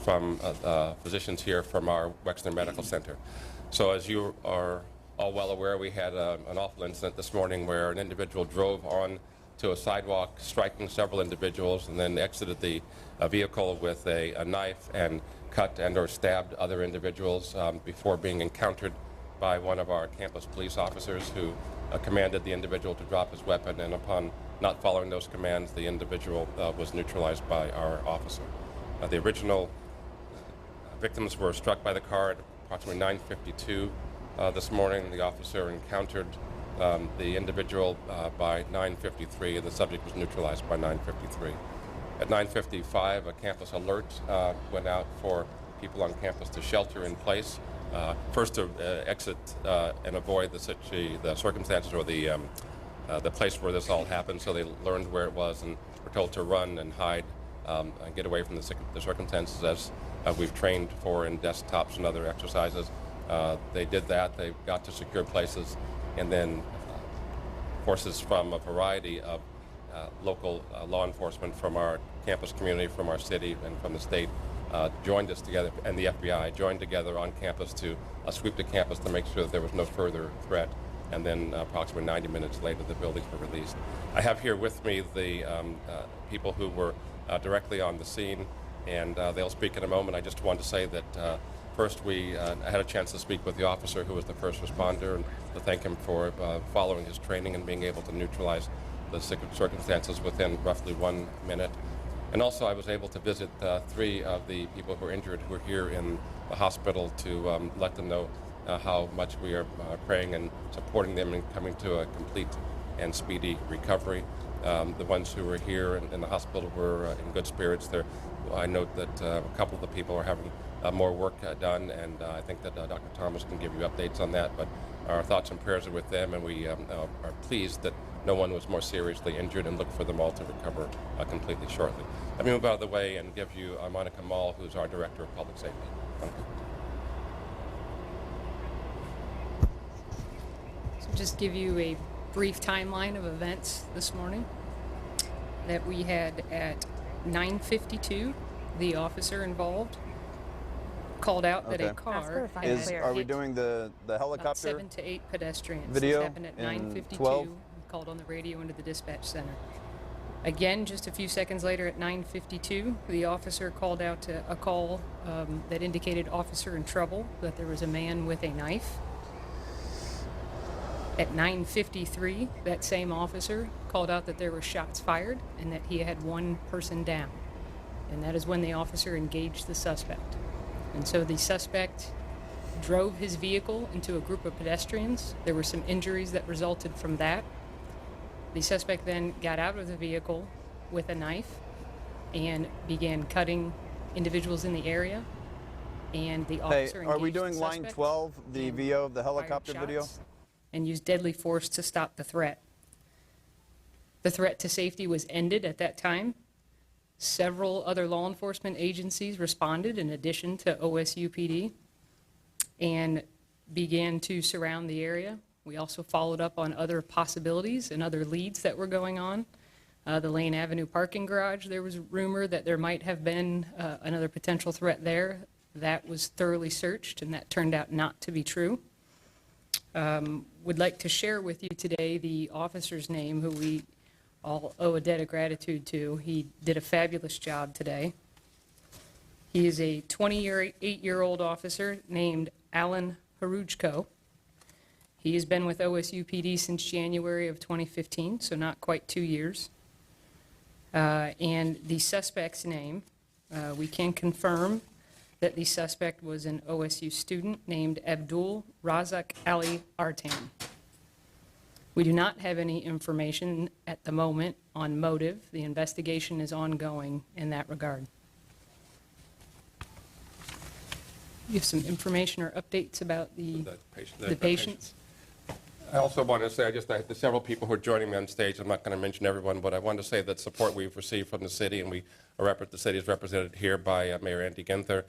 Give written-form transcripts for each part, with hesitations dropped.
from physicians here from our Wexner Medical Center. So as you are all well aware, we had an awful incident this morning where an individual drove on to a sidewalk, striking several individuals, and then exited the vehicle with a knife and cut and or stabbed other individuals before being encountered by one of our campus police officers who commanded the individual to drop his weapon, and upon not following those commands, the individual was neutralized by our officer. The original victims were struck by the car at approximately 9:52 this morning. The officer encountered the individual by 9:53, and the subject was neutralized by 9:53. At 9:55, a campus alert went out for people on campus to shelter in place. First to exit and avoid the circumstances or the place where this all happened, so they learned where it was and were told to run and hide and get away from the circumstances as we've trained for in desktops and other exercises. They did that. They got to secure places, and then forces from a variety of local law enforcement from our campus community, from our city, and from the state joined us together, and the FBI joined together on campus to sweep the campus to make sure that there was no further threat. And then approximately 90 minutes later, the buildings were released. I have here with me the people who were directly on the scene, and they'll speak in a moment. I just wanted to say that first I had a chance to speak with the officer who was the first responder, and to thank him for following his training and being able to neutralize the circumstances within roughly 1 minute. And also I was able to visit 3 of the people who were injured who are here in the hospital to let them know how much we are praying and supporting them in coming to a complete and speedy recovery. The ones who were here in the hospital were in good spirits. I note that a couple of the people are having more work done, and I think that Dr. Thomas can give you updates on that. But our thoughts and prayers are with them, and we are pleased that no one was more seriously injured, and look for them all to recover completely shortly. Let me move out of the way and give you Monica Mall, who's our Director of Public Safety. So just give you a brief timeline of events this morning. That we had at 9:52, the officer involved called out that a car Are we doing the helicopter 7 to 8 pedestrians. video? This happened at 9:52. 12? Called on the radio into the dispatch center. Again, just a few seconds later at 9:52, the officer called out to a call that indicated officer in trouble, that there was a man with a knife. At 9:53, that same officer called out that there were shots fired and that he had one person down. And that is when the officer engaged the suspect. And so the suspect drove his vehicle into a group of pedestrians. There were some injuries that resulted from that. The suspect then got out of the vehicle with a knife and began cutting individuals in the area. And the officer engaged are we doing the line suspect 12, the VO of the helicopter video? And used deadly force to stop the threat. The threat to safety was ended at that time. Several other law enforcement agencies responded in addition to OSU PD and began to surround the area. We also followed up on other possibilities and other leads that were going on. The Lane Avenue parking garage, there was rumor that there might have been another potential threat there. That was thoroughly searched, and that turned out not to be true. Would like to share with you today the officer's name, who we all owe a debt of gratitude to. He did a fabulous job today. He is a 28-year-old officer named Alan Harujko. He has been with OSU PD since January of 2015, so not quite 2 years. And the suspect's name, we can confirm that the suspect was an OSU student named Abdul Razak Ali Artan. We do not have any information at the moment on motive. The investigation is ongoing in that regard. You have some information or updates about the patients? I also want to say, there's several people who are joining me on stage. I'm not going to mention everyone, but I want to say that support we've received from the city, and the city is represented here by Mayor Andy Ginther,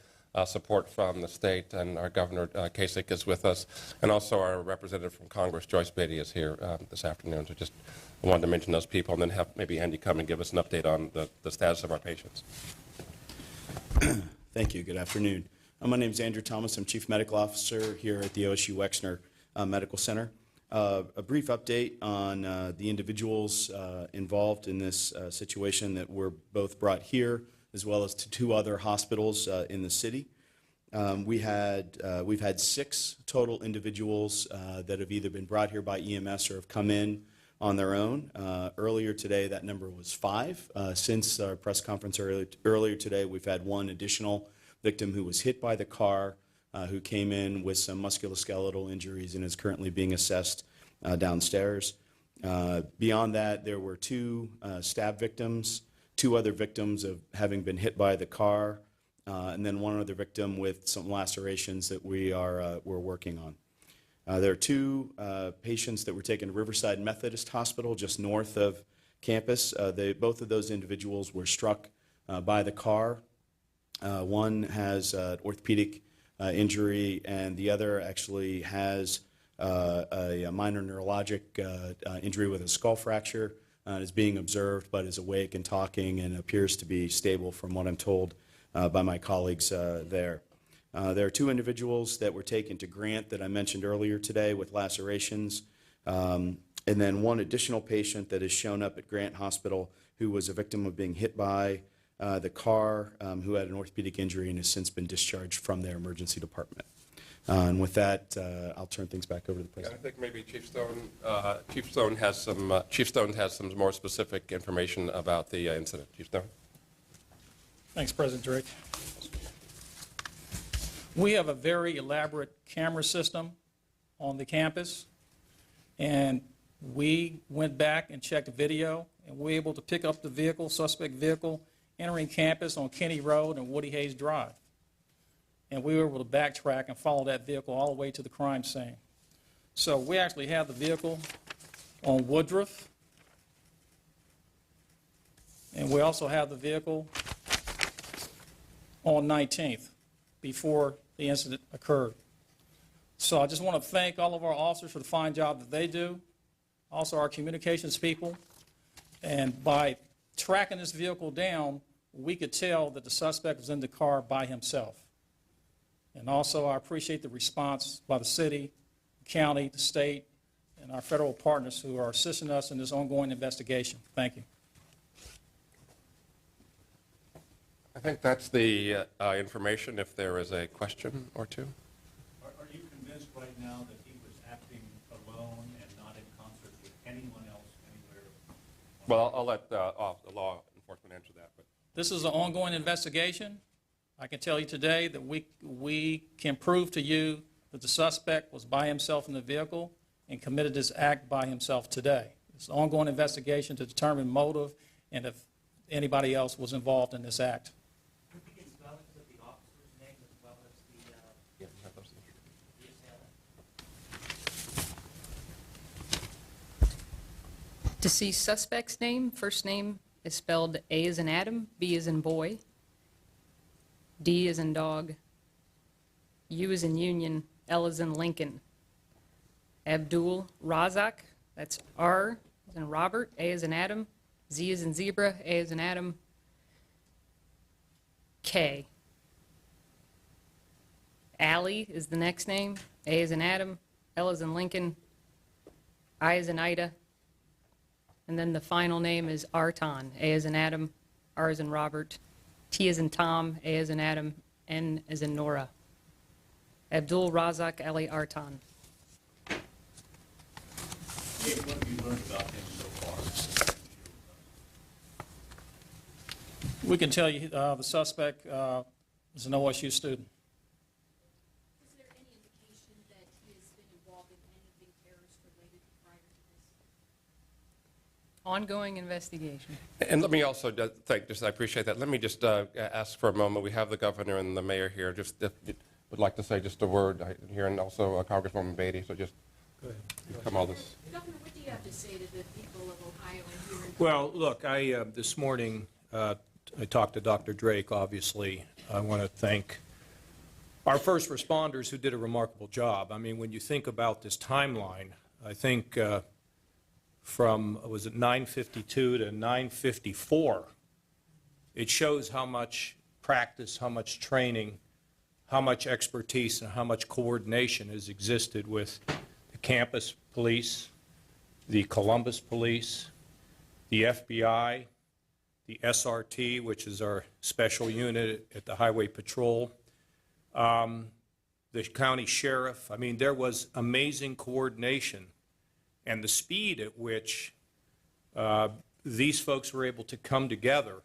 support from the state, and our Governor Kasich is with us, and also our representative from Congress, Joyce Beatty, is here this afternoon. So just wanted to mention those people, and then have maybe Andy come and give us an update on the status of our patients. Thank you. Good afternoon. My name is Andrew Thomas. I'm Chief Medical Officer here at the OSU Wexner Medical Center. A brief update on the individuals involved in this situation that were both brought here, as well as to 2 other hospitals in the city. We've had 6 total individuals that have either been brought here by EMS or have come in on their own. Earlier today, that number was 5. Since our press conference earlier today, we've had 1 additional victim who was hit by the car, who came in with some musculoskeletal injuries and is currently being assessed downstairs. Beyond that, there were 2 stab victims, 2 other victims of having been hit by the car, and then 1 other victim with some lacerations that we're working on. There are 2 patients that were taken to Riverside Methodist Hospital just north of campus. Both of those individuals were struck by the car. One has an orthopedic injury, and the other actually has a minor neurologic injury with a skull fracture. Is being observed, but is awake and talking and appears to be stable from what I'm told by my colleagues there. There are 2 individuals that were taken to Grant that I mentioned earlier today with lacerations, and then 1 additional patient that has shown up at Grant Hospital who was a victim of being hit by the car, who had an orthopedic injury and has since been discharged from their emergency department. And with that, I'll turn things back over to the President. I think maybe Chief Stone has some more specific information about the incident. Chief Stone. Thanks, President Drake. We have a very elaborate camera system on the campus, and we went back and checked the video, and we were able to pick up the vehicle, suspect vehicle, entering campus on Kenny Road and Woody Hayes Drive. And we were able to backtrack and follow that vehicle all the way to the crime scene. So we actually have the vehicle on Woodruff, and we also have the vehicle on 19th before the incident occurred. So I just want to thank all of our officers for the fine job that they do, also our communications people. And by tracking this vehicle down, we could tell that the suspect was in the car by himself. And also I appreciate the response by the city, the county, the state, and our federal partners who are assisting us in this ongoing investigation. Thank you. I think that's the information. If there is a question or 2. Are you convinced right now that he was acting alone and not in concert with anyone else anywhere? Well, I'll let the law enforcement answer that. But This is an ongoing investigation. I can tell you today that we can prove to you that the suspect was by himself in the vehicle and committed this act by himself today. It's an ongoing investigation to determine motive and if anybody else was involved in this act. Deceased suspect's name, first name is spelled A as in Adam, B as in boy, D as in dog, U as in Union, L as in Lincoln. Abdul Razak, that's R as in Robert, A as in Adam, Z as in zebra, A as in Adam, K. Ali is the next name, A as in Adam, L as in Lincoln, I as in Ida, and then the final name is Artan, A as in Adam, R as in Robert, T as in Tom, A as in Adam, N as in Nora. Abdul Razak Ali Artan. Dave, what have you learned about him so far? We can tell you the suspect is an OSU student. Is there any indication that he has been involved in anything terrorist related prior to this? Ongoing investigation. And let me also I appreciate that. Let me just ask for a moment. We have the governor and the mayor here. Just would like to say just a word here, and also Congresswoman Beatty. So just come all this. Governor, what do you have to say to the people of Ohio and here in Well, look, this morning I talked to Dr. Drake, obviously. I want to thank our first responders who did a remarkable job. I mean, when you think about this timeline, I think from, was it 9:52 to 9:54, it shows how much practice, how much training, how much expertise, and how much coordination has existed with the campus police, the Columbus police, the FBI, the SRT, which is our special unit at the Highway Patrol, the county sheriff. I mean, there was amazing coordination, and the speed at which these folks were able to come together.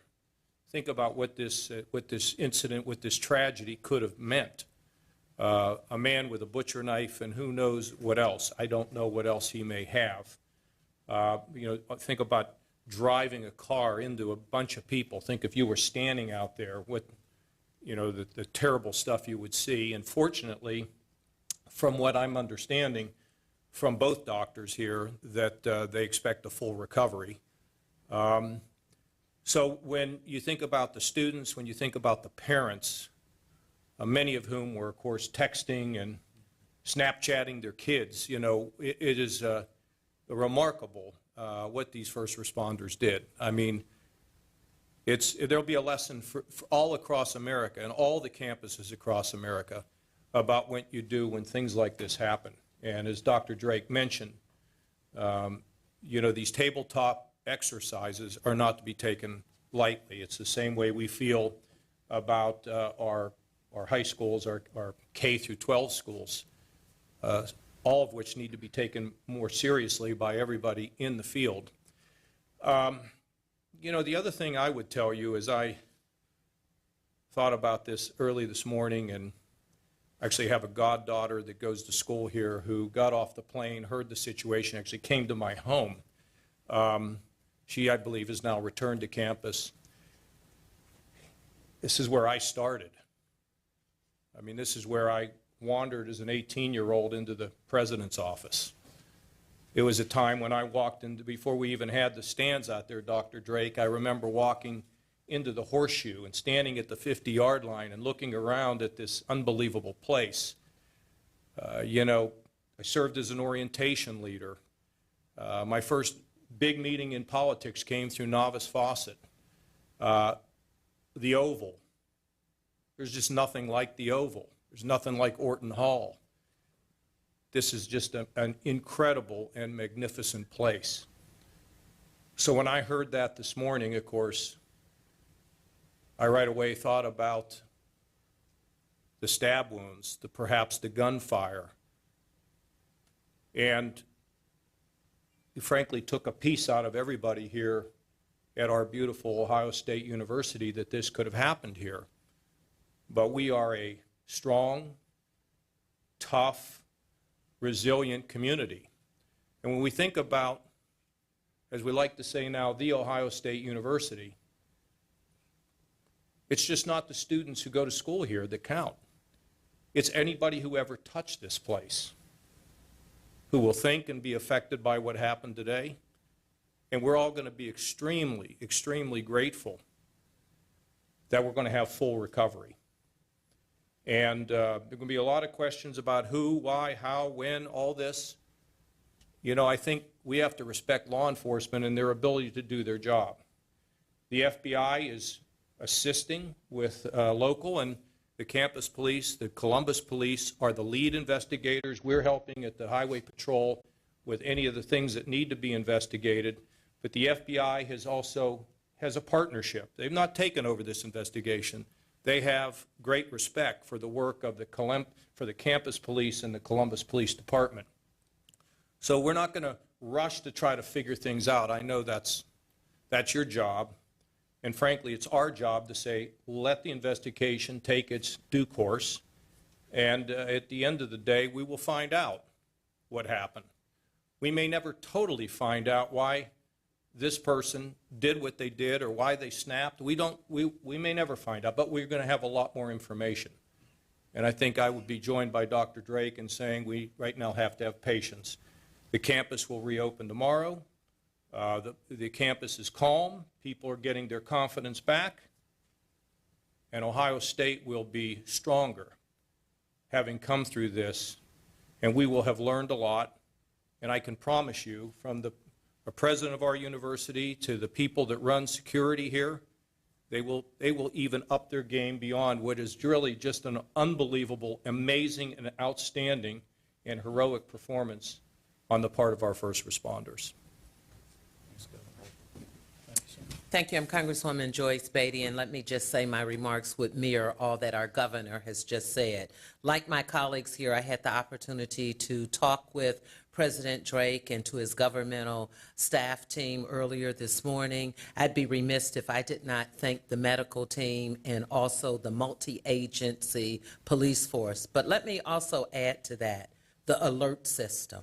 Think about what this incident, what this tragedy could have meant. A man with a butcher knife and who knows what else. I don't know what else he may have. Think about driving a car into a bunch of people. Think if you were standing out there, what, the terrible stuff you would see. And fortunately, from what I'm understanding from both doctors here, that they expect a full recovery. So when you think about the students, when you think about the parents, many of whom were, of course, texting and Snapchatting their kids, it is remarkable what these first responders did. I mean, there'll be a lesson for all across America and all the campuses across America about what you do when things like this happen. And as Dr. Drake mentioned, these tabletop exercises are not to be taken lightly. It's the same way we feel about our high schools, our K through 12 schools, all of which need to be taken more seriously by everybody in the field. The other thing I would tell you is I thought about this early this morning, and actually have a goddaughter that goes to school here who got off the plane, heard the situation, actually came to my home. She, I believe, is now returned to campus. This is where I started. I mean, this is where I wandered as an 18-year-old into the president's office. It was a time when I walked into, before we even had the stands out there, Dr. Drake, I remember walking into the horseshoe and standing at the 50-yard line and looking around at this unbelievable place. I served as an orientation leader. My first big meeting in politics came through Novice Fawcett. The Oval. There's just nothing like the Oval. There's nothing like Orton Hall. This is just an incredible and magnificent place. So when I heard that this morning, of course, I right away thought about the stab wounds, perhaps the gunfire, and it frankly took a piece out of everybody here at our beautiful Ohio State University that this could have happened here. But we are a strong, tough, resilient community. And when we think about, as we like to say now, the Ohio State University, it's just not the students who go to school here that count. It's anybody who ever touched this place who will think and be affected by what happened today. And we're all going to be extremely, extremely grateful that we're going to have full recovery. And there are going to be a lot of questions about who, why, how, when, all this. I think we have to respect law enforcement and their ability to do their job. The FBI is assisting with local, and the campus police, the Columbus police are the lead investigators. We're helping at the Highway Patrol with any of the things that need to be investigated. But the FBI has a partnership. They've not taken over this investigation. They have great respect for the work of the campus police and the Columbus Police Department. So we're not going to rush to try to figure things out. I know that's your job. And frankly, it's our job to say, let the investigation take its due course. And at the end of the day, we will find out what happened. We may never totally find out why this person did what they did or why they snapped. We may never find out, but we're going to have a lot more information. And I think I would be joined by Dr. Drake in saying we right now have to have patience. The campus will reopen tomorrow. The campus is calm. People are getting their confidence back. And Ohio State will be stronger having come through this. And we will have learned a lot. And I can promise you, from the president of our university to the people that run security here, They will even up their game beyond what is really just an unbelievable, amazing, and outstanding and heroic performance on the part of our first responders. Thank you. I'm Congresswoman Joyce Beatty, and let me just say my remarks would mirror all that our governor has just said. Like my colleagues here, I had the opportunity to talk with President Drake and to his governmental staff team earlier this morning. I'd be remiss if I did not thank the medical team and also the multi-agency police force. But let me also add to that the alert system.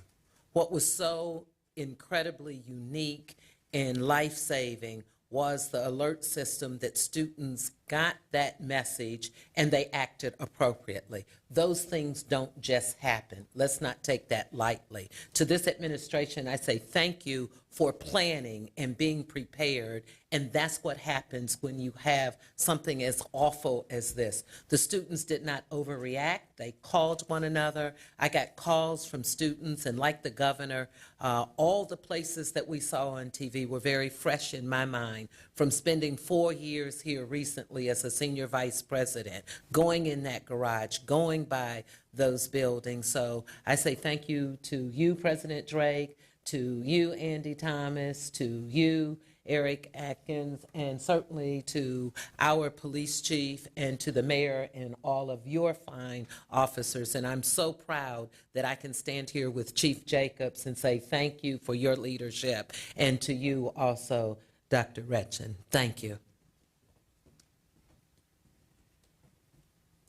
What was so incredibly unique and life-saving was the alert system that students got that message and they acted appropriately. Those things don't just happen. Let's not take that lightly. To this administration, I say thank you for planning and being prepared, and that's what happens when you have something as awful as this. The students did not overreact. They called one another. I got calls from students, and like the governor, all the places that we saw on TV were very fresh in my mind, from spending 4 years here recently as a senior vice president, going in that garage, going by those buildings. So I say thank you to you, President Drake, to you, Andy Thomas, to you, Eric Atkins, and certainly to our police chief and to the mayor and all of your fine officers. And I'm so proud that I can stand here with Chief Jacobs and say thank you for your leadership, and to you also, Dr. Retchen. Thank you.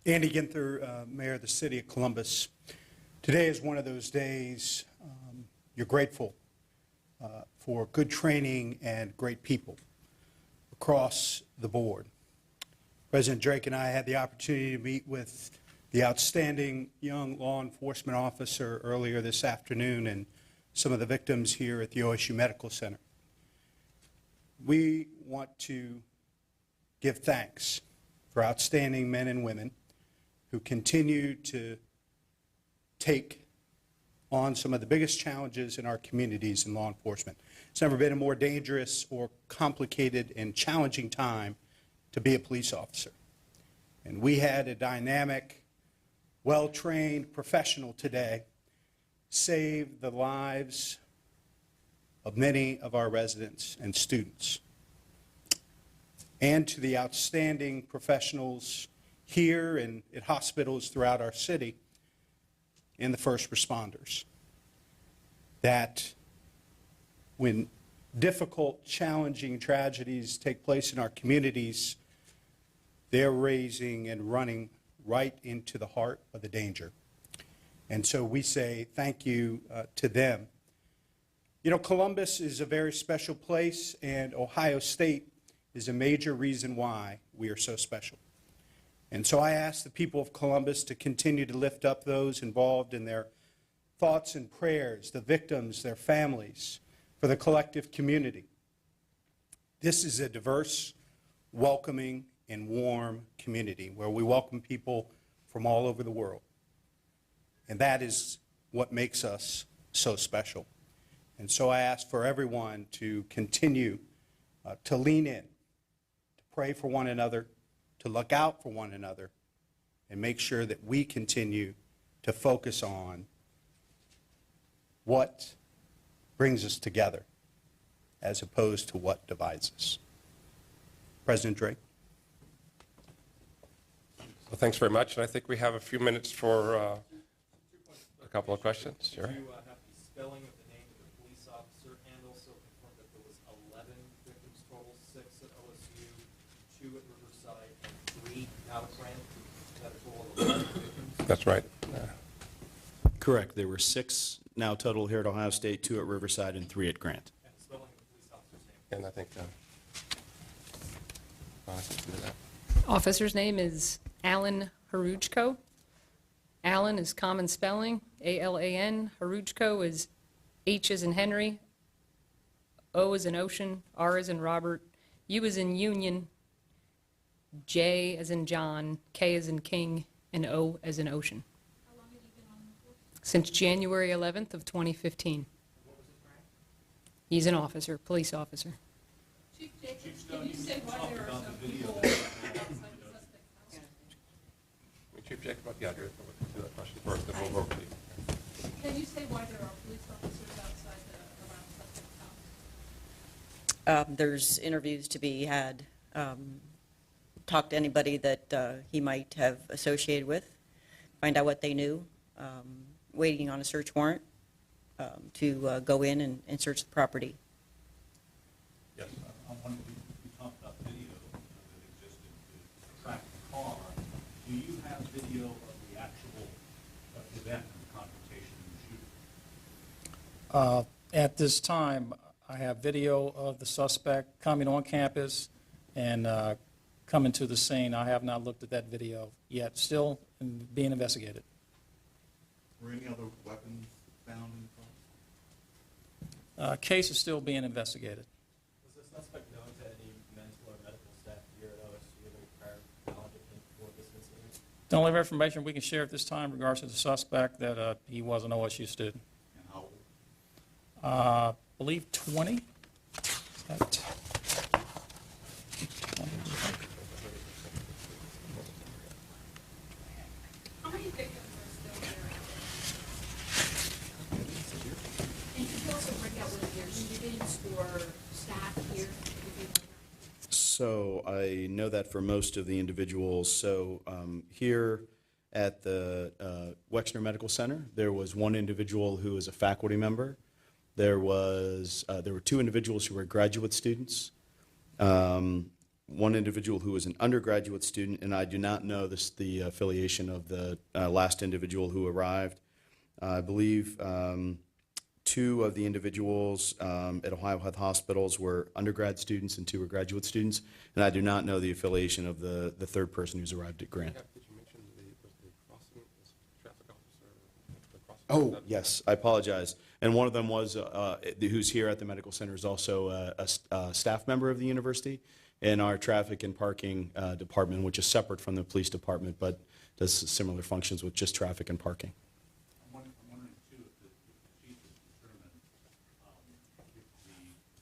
Andy Ginther, Mayor of the City of Columbus. Today is one of those days you're grateful for good training and great people across the board. President Drake and I had the opportunity to meet with the outstanding young law enforcement officer earlier this afternoon and some of the victims here at the OSU Medical Center. We want to give thanks for outstanding men and women who continue to take on some of the biggest challenges in our communities in law enforcement. It's never been a more dangerous or complicated and challenging time to be a police officer. And we had a dynamic, well-trained professional today save the lives of many of our residents and students. And to the outstanding professionals here and at hospitals throughout our city and the first responders, that when difficult, challenging tragedies take place in our communities, they're raising and running right into the heart of the danger. And so we say thank you to them. You know, Columbus is a very special place, and Ohio State is a major reason why we are so special. And so I ask the people of Columbus to continue to lift up those involved in their thoughts and prayers, the victims, their families, for the collective community. This is a diverse, welcoming, and warm community where we welcome people from all over the world. And that is what makes us so special. And so I ask for everyone to continue to lean in, to pray for one another, to look out for one another, and make sure that we continue to focus on what brings us together as opposed to what divides us. President Drake. Well, thanks very much, and I think we have a few minutes for a couple of questions. Sure. You have the spelling of the name of the police officer and also confirm that there was 11 victims total, 6 at OSU, 2 at Riverside, and 3 out of Grant. Is that a total of 11 victims? That's right. Correct. There were 6 now total here at Ohio State, 2 at Riverside, and 3 at Grant. And the spelling of the police officer's name. And I think I can do that. Officer's name is Alan Harujko. Alan is common spelling, A-L-A-N. Harujko is H as in Henry, O as in ocean, R as in Robert, U as in Union, J as in John, K as in King, and O as in ocean. How long have you been on the force? Since January 11th of 2015. What was his rank? He's an officer, police officer. Chief Jacobs, can you say why there are some people outside the suspect house? Chief Jacob, yeah, do that question first, then we'll over to you. Can you say why there are police officers outside around the suspect house? There's interviews to be had. Talk to anybody that he might have associated with, find out what they knew, waiting on a search warrant to go in and search the property. Yes, I wanted to talk about video that existed to track the car. Do you have video of the actual event and the confrontation and the shooting? At this time, I have video of the suspect coming on campus and coming to the scene. I have not looked at that video yet, still being investigated. Were any other weapons found in the car? Case is still being investigated. Was the suspect known to any mental or medical staff here at OSU of any prior knowledge of him before this incident? The only information we can share at this time in regards to the suspect that he was an OSU student. And how old? I believe 20. That- How many victims are still there? And could you also break out whether they're students or staff here? So I know that for most of the individuals. So here at the Wexner Medical Center, there was one individual who was a faculty member. There were two individuals who were graduate students. One individual who was an undergraduate student, and I do not know the affiliation of the last individual who arrived. I believe two of the individuals at Ohio Health Hospitals were undergrad students and two were graduate students, and I do not know the affiliation of the third person who's arrived at Grant. Did you mention the crossing, traffic officer, the crossing? Oh, yes, I apologize. And one of them was, who's here at the medical center, is also a staff member of the university in our traffic and parking department, which is separate from the police department, but does similar functions with just traffic and parking. I'm wondering too, if the chief has determined if the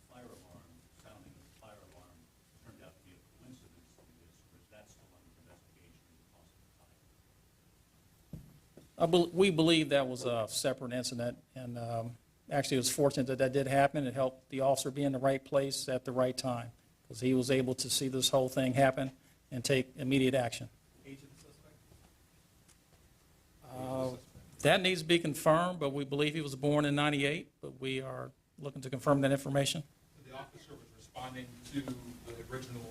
fire alarm, sounding of the fire alarm turned out to be a coincidence in this, or is that still under investigation as a possible tie? We believe that was a separate incident, and actually it was fortunate that that did happen. It helped the officer be in the right place at the right time, because he was able to see this whole thing happen and take immediate action. Age of the suspect? That needs to be confirmed, but we believe he was born in '98, but we are looking to confirm that information. The officer was responding to the original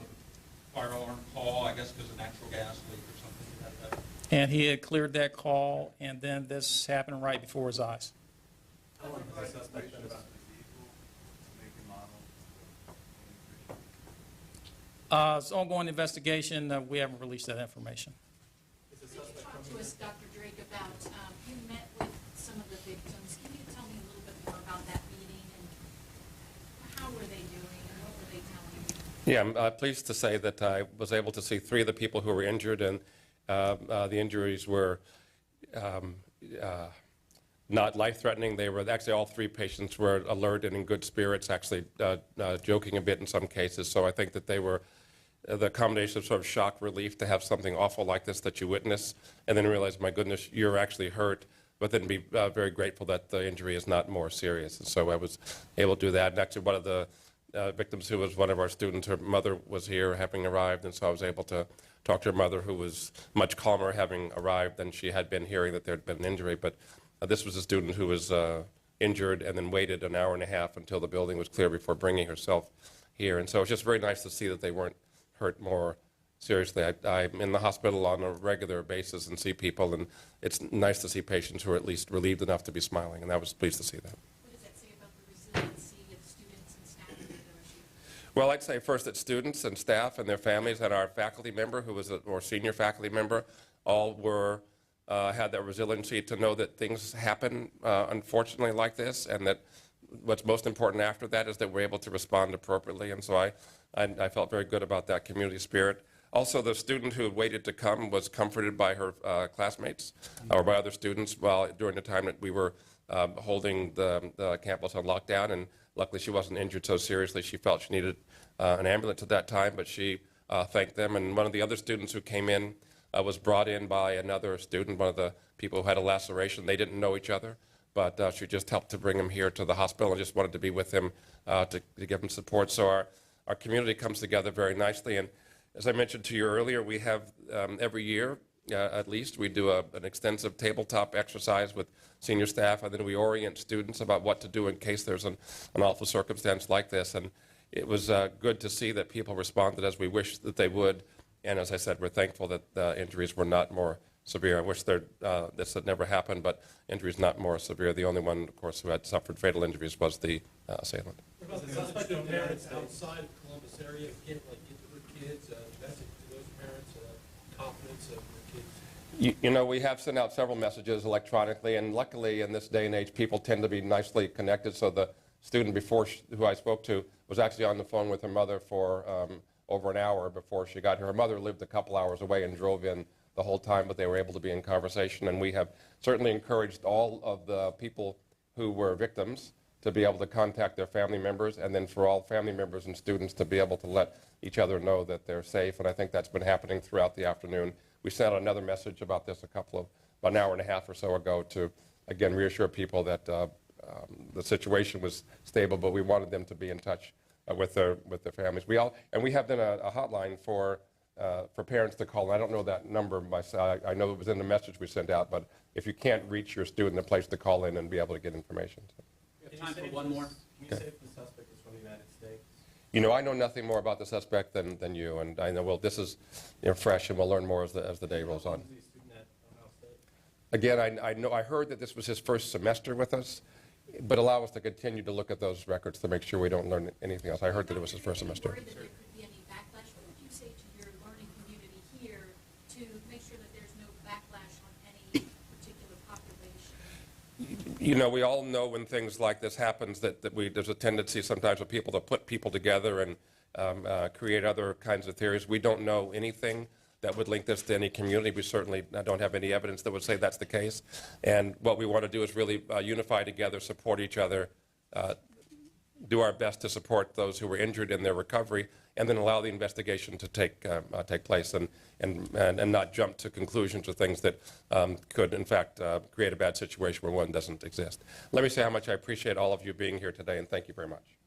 fire alarm call, I guess because of natural gas leak or something like that. And he had cleared that call, and then this happened right before his eyes. How long has the suspect been about? It's ongoing investigation. We haven't released that information. Is the Could you suspect talk from to us, Dr. Drake, about, you met with some of the victims. Can you tell me a little bit more about that meeting and how were they doing and what were they telling you? Yeah, I'm pleased to say that I was able to see three of the people who were injured, and the injuries were not life-threatening. They were actually, all three patients were alert and in good spirits, actually joking a bit in some cases. So I think that they were the combination of sort of shock relief to have something awful like this that you witness, and then realize, my goodness, you're actually hurt, but then be very grateful that the injury is not more serious. And so I was able to do that. And actually, one of the victims, who was one of our students, her mother was here having arrived, and so I was able to talk to her mother, who was much calmer having arrived than she had been, hearing that there had been an injury. But this was a student who was injured and then waited an hour and a half until the building was clear before bringing herself here. And so it's just very nice to see that they weren't hurt more seriously. I'm in the hospital on a regular basis and see people, and it's nice to see patients who are at least relieved enough to be smiling, and I was pleased to see that. What does that say about the resiliency of students and staff at OSU? Well, I'd say first that students and staff and their families and our faculty member, who was a more senior faculty member, all were had that resiliency to know that things happen, unfortunately, like this, and that what's most important after that is that we're able to respond appropriately. And so I felt very good about that community spirit. Also, the student who had waited to come was comforted by her classmates or by other students during the time that we were holding the campus on lockdown, and Luckily, she wasn't injured so seriously. She felt she needed an ambulance at that time, but she thanked them. And one of the other students who came in was brought in by another student, one of the people who had a laceration. They didn't know each other, but she just helped to bring him here to the hospital and just wanted to be with him to give him support. So our community comes together very nicely. And as I mentioned to you earlier, we have every year, at least, we do an extensive tabletop exercise with senior staff, and then we orient students about what to do in case there's an awful circumstance like this. And it was good to see that people responded as we wished that they would. And as I said, we're thankful that the injuries were not more severe. I wish this had never happened, but injuries not more severe. The only one, of course, who had suffered fatal injuries was the assailant. What about the suspect parents outside of Columbus area, get to their kids, message to those parents, confidence of their kids? You know, we have sent out several messages electronically, and luckily in this day and age, people tend to be nicely connected. So the student who I spoke to was actually on the phone with her mother for over an hour before she got here. Her mother lived a couple hours away and drove in the whole time, but they were able to be in conversation. And we have certainly encouraged all of the people who were victims to be able to contact their family members, and then for all family members and students to be able to let each other know that they're safe. And I think that's been happening throughout the afternoon. We sent out another message about this about an hour and a half or so ago to, again, reassure people that the situation was stable, but we wanted them to be in touch with their families. We have then a hotline for parents to call. I don't know that number myself. I know it was in the message we sent out, but if you can't reach your student, a place to call in and be able to get information. We have time for one more. Can you say if the suspect is from the United States? You know, I know nothing more about the suspect than you, and I know, well, this is fresh, and we'll learn more as the day rolls on. Is he a student at Ohio State? Again, I heard that this was his first semester with us, but allow us to continue to look at those records to make sure we don't learn anything else. I heard that it was his first semester. Worried that there could be any backlash. What would you say to your learning community here to make sure that there's no backlash on any particular population? You know, we all know when things like this happens that there's a tendency sometimes for people to put people together and create other kinds of theories. We don't know anything that would link this to any community. We certainly don't have any evidence that would say that's the case. And what we want to do is really unify together, support each other, do our best to support those who were injured in their recovery, and then allow the investigation to take place and not jump to conclusions or things that could, in fact, create a bad situation where one doesn't exist. Let me say how much I appreciate all of you being here today, and thank you very much.